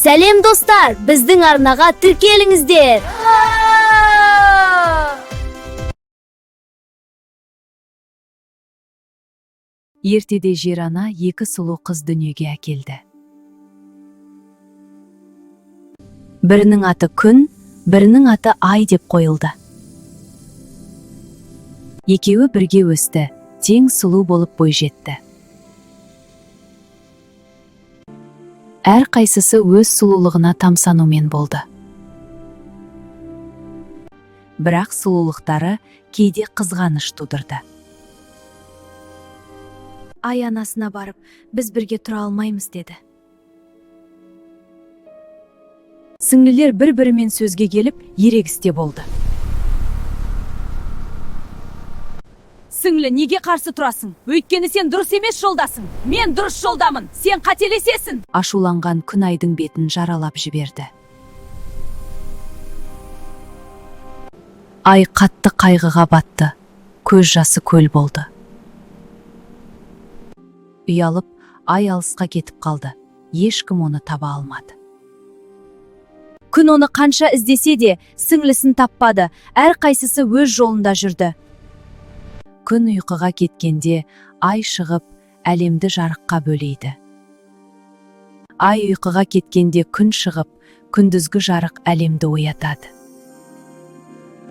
Сәлем достар, біздің арнаға тіркеліңіздер. Ертеде жер ана екі сұлу қыз дүниеге әкелді. Бірінің аты күн, бірінің аты ай деп қойылды. Екеуі бірге өсті, тең сұлу болып бойжетті. Әр қайсысы өз сұлулығына тамсанумен болды. Бірақ сұлулықтары кейде қызғаныш тудырды. Ай анасына барып, біз бірге тұра алмаймыз деді. Сіңлілер бір-бірімен сөзге келіп, ерегісте болды. Сіңлі, неге қарсы тұрасың? Өйткені сен дұрыс емес жолдасың. Мен дұрыс жолдамын. Сен қателесесің. Ашуланған күн айдың бетін жаралап жіберді. Ай қатты қайғыға батты. Көз жасы көл болды. Ұялып, ай алысқа кетіп қалды. Ешкім оны таба алмады. Күн оны қанша іздесе де, сіңлісін таппады. Әр қайсысы өз жолында жүрді. Күн ұйқыға кеткенде, ай шығып, әлемді жарыққа бөлейді. Ай ұйқыға кеткенде күн шығып, күндізгі жарық әлемді оятады.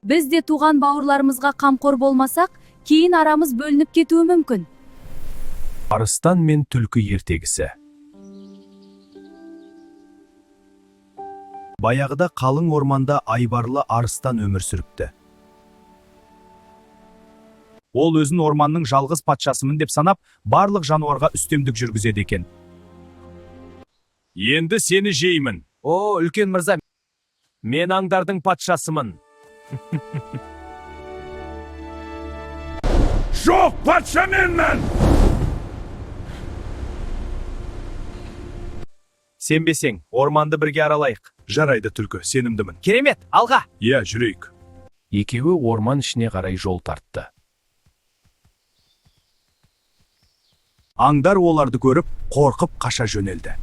Біз де туған бауырларымызға қамқор болмасақ, кейін арамыз бөлініп кетуі мүмкін. Арыстан мен түлкі ертегісі. Баяғыда қалың орманда айбарлы арыстан өмір сүріпті. Ол өзін орманның жалғыз патшасымын деп санап, барлық жануарға үстемдік жүргізеді екен. Енді сені жеймін. О, үлкен мырза, мен аңдардың патшасымын. Жоқ, патша менмін! Сенбесең, орманды бірге аралайық. Жарайды, түлкі, сенімдімін. Керемет, алға! Иә, жүрейік. Екеуі орман ішіне қарай жол тартты. Аңдар оларды көріп, қорқып қаша жөнелді.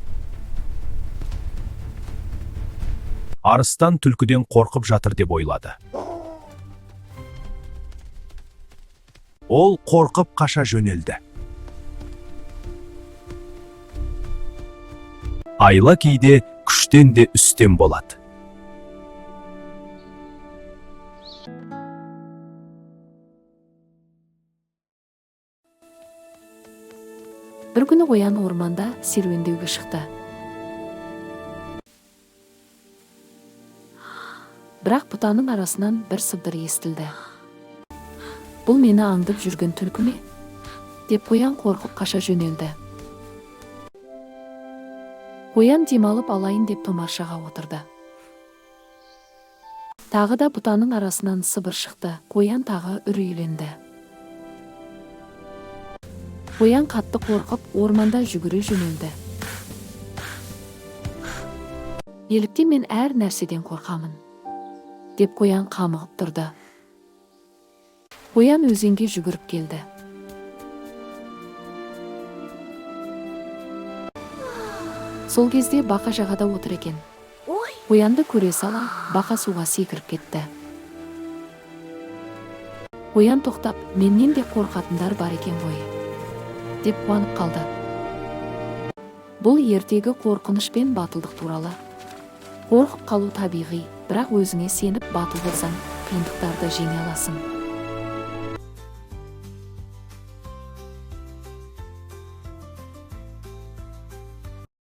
Арыстан түлкіден қорқып жатыр деп ойлады. Ол қорқып қаша жөнелді. Айла кейде күштен де үстем болады. Бір күні қоян орманда серуендеуге шықты. Бірақ бұтаның арасынан бір сыбдыр естілді. Бұл мені аңдып жүрген түлкі ме? Деп қоян қорқып қаша жөнелді. Қоян демалып алайын деп томаршаға отырды. Тағы да бұтаның арасынан сыбыр шықты. Қоян тағы үрейленді. Қоян қатты қорқып, орманда жүгіре жөнелді. Неліктен мен әр нәрседен қорқамын, деп қоян қамығып тұрды. Қоян өзенге жүгіріп келді. Сол кезде бақа жағада отыр екен. Қоянды көре сала, бақа суға секіріп кетті. Қоян тоқтап, менен де қорқатындар бар екен ғой, деп қуанып қалды. Бұл ертегі қорқыныш пен батылдық туралы. Қорқып қалу табиғи, бірақ өзіңе сеніп батыл болсаң, қиындықтарды жеңе аласың.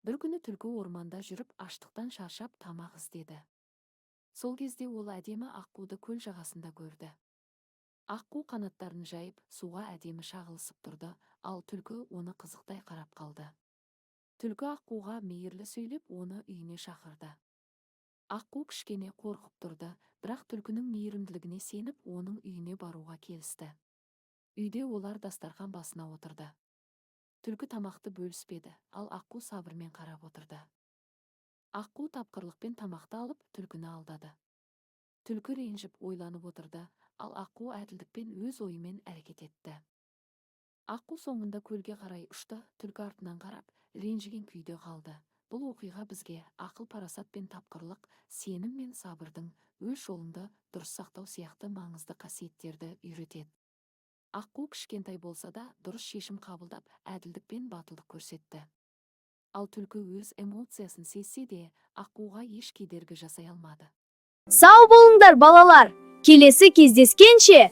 Бір күні түлкі орманда жүріп, аштықтан шаршап тамақ іздеді. Сол кезде ол әдемі аққуды көл жағасында көрді. Аққу қанаттарын жайып, суға әдемі шағылысып тұрды, ал түлкі оны қызықтай қарап қалды. Түлкі аққуға мейірлі сөйлеп, оны үйіне шақырды. Аққу кішкене қорқып тұрды, бірақ түлкінің мейірімділігіне сеніп, оның үйіне баруға келісті. Үйде олар дастархан басына отырды. Түлкі тамақты бөліспеді, ал аққу сабырмен қарап отырды. Аққу тапқырлықпен тамақты алып, түлкіні алдады. Түлкі ренжіп ойланып отырды, ал аққу әділдікпен өз ойымен әрекет етті. Аққу соңында көлге қарай ұшты, түлкі артынан қарап, ренжіген күйде қалды. Бұл оқиға бізге ақыл парасат пен тапқырлық, сенім мен сабырдың өз жолында дұрыс сақтау сияқты маңызды қасиеттерді үйретеді. Аққу кішкентай болса да дұрыс шешім қабылдап, әділдік пен батылдық көрсетті. Ал түлкі өз эмоциясын сезсе де, аққуға еш кедергі жасай алмады. Сау болыңдар балалар. Келесі кездескенше.